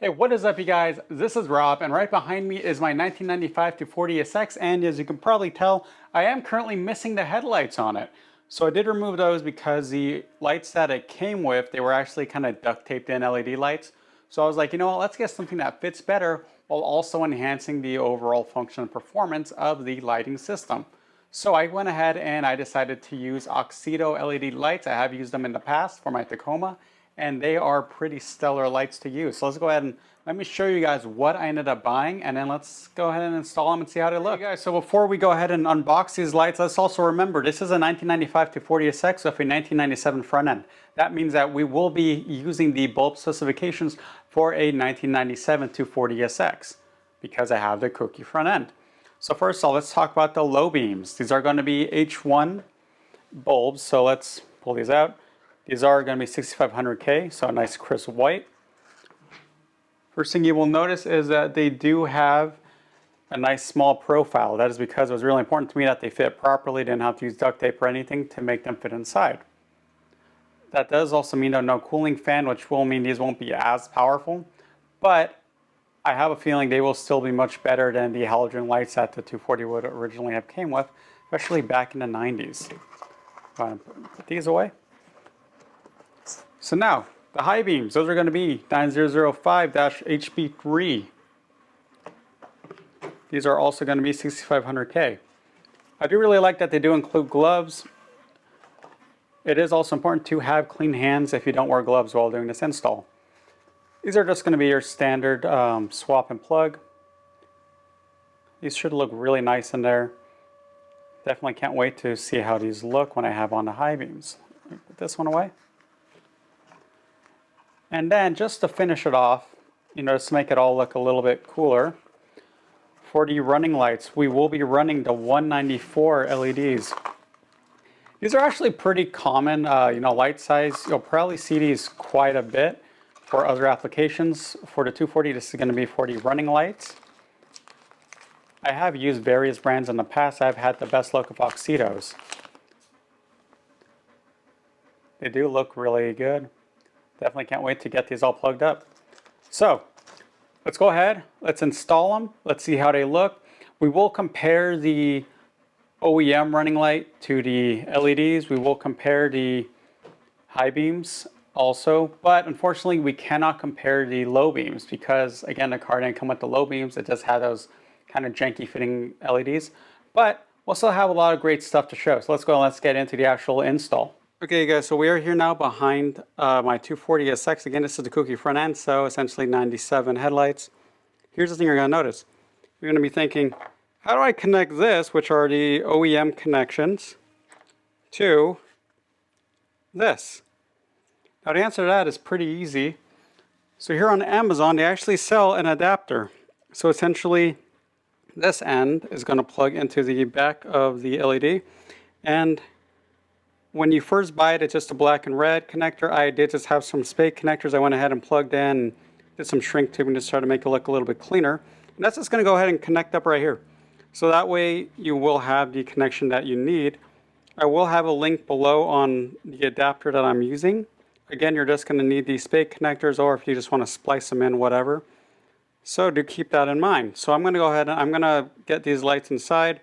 Hey, what is up, you guys? This is Rob, and right behind me is my 1995 240 SX, and as you can probably tell, I am currently missing the headlights on it. So I did remove those because the lights that it came with, they were actually kind of duct taped in LED lights. So I was like, you know what, let's get something that fits better while also enhancing the overall function and performance of the lighting system. So I went ahead and I decided to use Auxito LED lights. I have used them in the past for my Tacoma, and they are pretty stellar lights to use. So let's go ahead and let me show you guys what I ended up buying, and then let's go ahead and install them and see how they look. Okay, guys, so before we go ahead and unbox these lights, let's also remember this is a 1995 240 SX with a 1997 front end. That means that we will be using the bulb specifications for a 1997 240 SX because I have the Kouki front end. So first of all, let's talk about the low beams. These are going to be H1 bulbs, so let's pull these out. These are going to be 6500K, so a nice crisp white. First thing you will notice is that they do have a nice small profile. That is because it was really important to me that they fit properly. Didn't have to use duct tape or anything to make them fit inside. That does also mean no cooling fan, which will mean these won't be as powerful, but I have a feeling they will still be much better than the halogen lights that the 240 would originally have came with, especially back in the 90s. Go ahead and put these away. So now, the high beams, those are going to be 9005-HB3. These are also going to be 6500K. I do really like that they do include gloves. It is also important to have clean hands if you don't wear gloves while doing this install. These are just going to be your standard swap and plug. These should look really nice in there. Definitely can't wait to see how these look when I have on the high beams. Let me put this one away. And then just to finish it off, just to make it all look a little bit cooler, for the running lights, we will be running the 194 LEDs. These are actually pretty common, light size. You'll probably see these quite a bit for other applications. For the 240, this is going to be for the running lights. I have used various brands in the past. I've had the best luck with Auxitos. They do look really good. Definitely can't wait to get these all plugged up. So let's go ahead, let's install them, let's see how they look. We will compare the OEM running light to the LEDs. We will compare the high beams also, but unfortunately we cannot compare the low beams because, again, the car didn't come with the low beams. It just had those kind of janky fitting LEDs, but we'll still have a lot of great stuff to show. So let's go and let's get into the actual install. Okay, guys, so we are here now behind my 240 SX. Again, this is the Kouki front end, so essentially 97 headlights. Here's the thing you're going to notice. You're going to be thinking, how do I connect this, which are the OEM connections, to this? Now, the answer to that is pretty easy. So here on Amazon, they actually sell an adapter. So essentially, this end is going to plug into the back of the LED, and when you first buy it, it's just a black and red connector. I did just have some spade connectors I went ahead and plugged in and did some shrink tubing to try to make it look a little bit cleaner. And that's just going to go ahead and connect up right here. So that way you will have the connection that you need. I will have a link below on the adapter that I'm using. Again, you're just going to need these spade connectors, or if you just want to splice them in, whatever. So do keep that in mind. So I'm going to go ahead and I'm going to get these lights inside.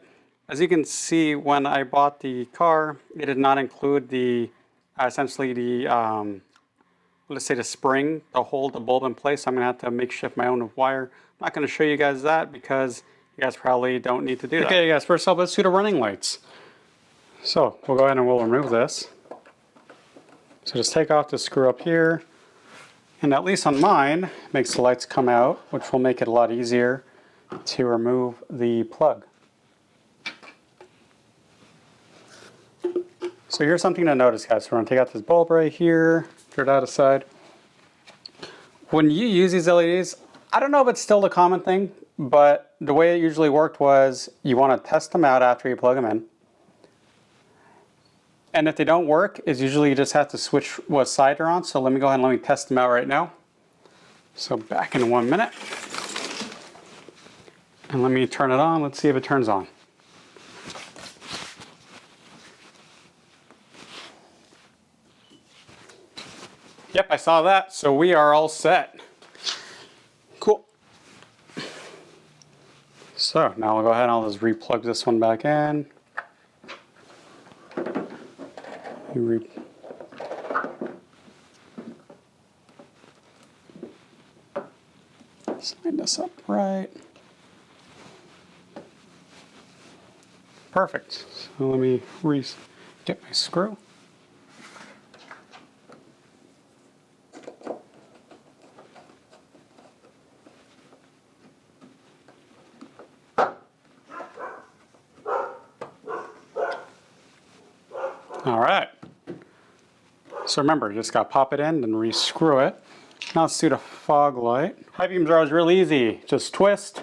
As you can see, when I bought the car, it did not include the, essentially the, let's say the spring to hold the bulb in place. So I'm going to have to makeshift my own wire. I'm not going to show you guys that because you guys probably don't need to do that. Okay, guys, first off, let's do the running lights. So we'll go ahead and we'll remove this. So just take off the screw up here. And at least on mine, it makes the lights come out, which will make it a lot easier to remove the plug. So here's something to notice, guys. So we're going to take out this bulb right here, throw it out aside. When you use these LEDs, I don't know if it's still the common thing, but the way it usually worked was you want to test them out after you plug them in. And if they don't work, is usually you just have to switch what side they're on. So let me go ahead and let me test them out right now. So back in 1 minute. And let me turn it on. Let's see if it turns on. Yep, I saw that, so we are all set. So now I'll go ahead and I'll just replug this one back in. Slide this up right. Perfect. So let me get my screw. All right. So remember, you just got to pop it in and re-screw it. Now let's do the fog light. High beams are always real easy. Just twist,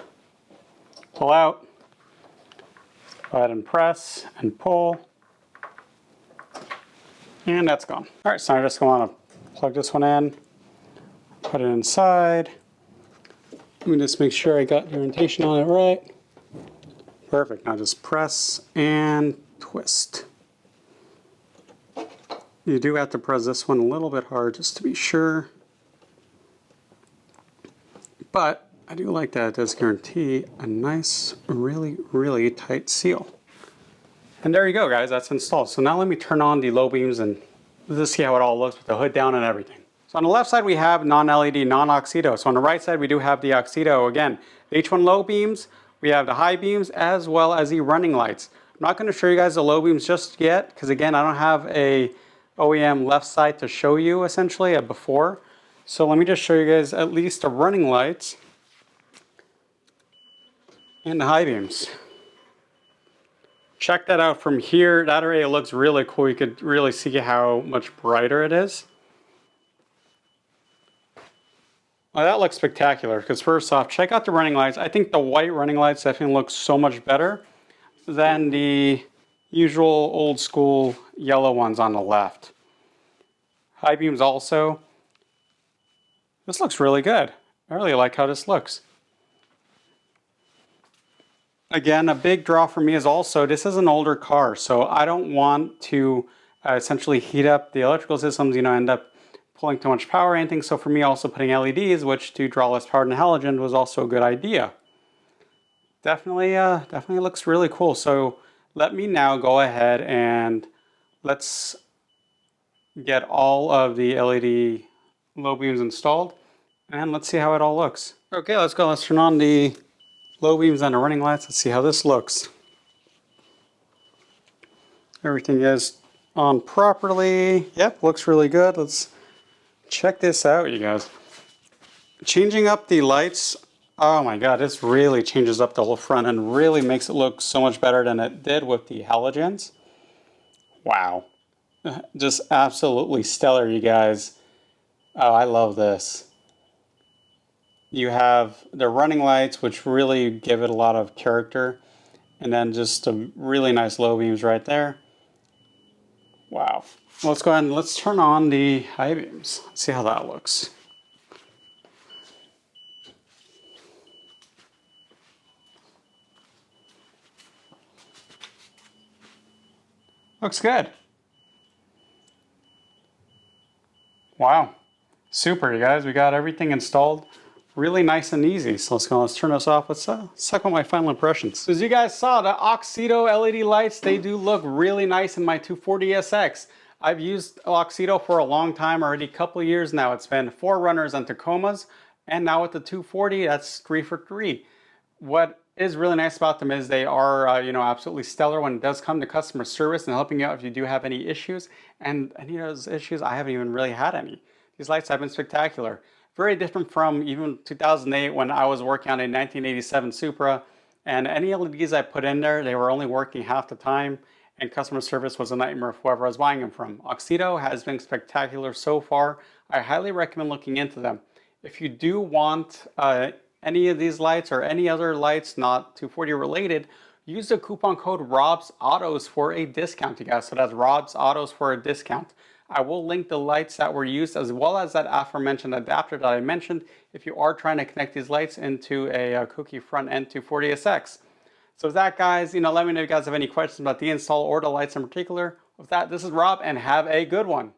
pull out, go ahead and press and pull, and that's gone. All right, so I just want to plug this one in, put it inside. Let me just make sure I got the orientation on it right. Perfect. Now just press and twist. You do have to press this one a little bit hard just to be sure. But I do like that it does guarantee a nice, really tight seal. And there you go, guys, that's installed. So now let me turn on the low beams and let's see how it all looks with the hood down and everything. So on the left side we have non-LED, non-Auxito. So on the right side we do have the Auxito. Again, the H1 low beams, we have the high beams as well as the running lights. I'm not going to show you guys the low beams just yet because again, I don't have a OEM left side to show you essentially a before. So let me just show you guys at least the running lights and the high beams. Check that out from here. That area looks really cool. You could really see how much brighter it is. Well, that looks spectacular because first off, check out the running lights. I think the white running lights definitely look so much better than the usual old school yellow ones on the left. High beams also. This looks really good. I really like how this looks. Again, a big draw for me is also, this is an older car, so I don't want to essentially heat up the electrical systems, end up pulling too much power or anything. So for me, also putting LEDs, which do draw less power than halogen, was also a good idea. Definitely looks really cool. So let me now go ahead and let's get all of the LED low beams installed and let's see how it all looks. Okay, let's go. Let's turn on the low beams and the running lights. Let's see how this looks. Everything is on properly. Yep, looks really good. Let's check this out, you guys. Changing up the lights, oh my god, this really changes up the whole front and really makes it look so much better than it did with the halogens. Wow. Just absolutely stellar, you guys. Oh, I love this. You have the running lights, which really give it a lot of character. And then just some really nice low beams right there. Wow. Let's go ahead and let's turn on the high beams. Let's see how that looks. Looks good. Wow. Super, you guys. We got everything installed. Really nice and easy. So let's turn this off. Let's talk about my final impressions. So as you guys saw, the Auxito LED lights, they do look really nice in my 240SX. I've used Auxito for a long time, already a couple of years now. It's been 4Runners and Tacomas, and now with the 240, that's 3 for 3. What is really nice about them is they are, absolutely stellar when it does come to customer service and helping you out if you do have any issues. And any of those issues, I haven't even really had any. These lights have been spectacular. Very different from even 2008 when I was working on a 1987 Supra, and any LEDs I put in there, they were only working half the time, and customer service was a nightmare for whoever I was buying them from. Auxito has been spectacular so far. I highly recommend looking into them. If you do want any of these lights or any other lights not 240 related, use the coupon code ROBSAutos for a discount, you guys. So that's ROBSAutos for a discount. I will link the lights that were used as well as that aforementioned adapter that I mentioned if you are trying to connect these lights into a Kouki front end 240SX. So with that, guys, let me know if you guys have any questions about the install or the lights in particular. With that, this is Rob, and have a good one.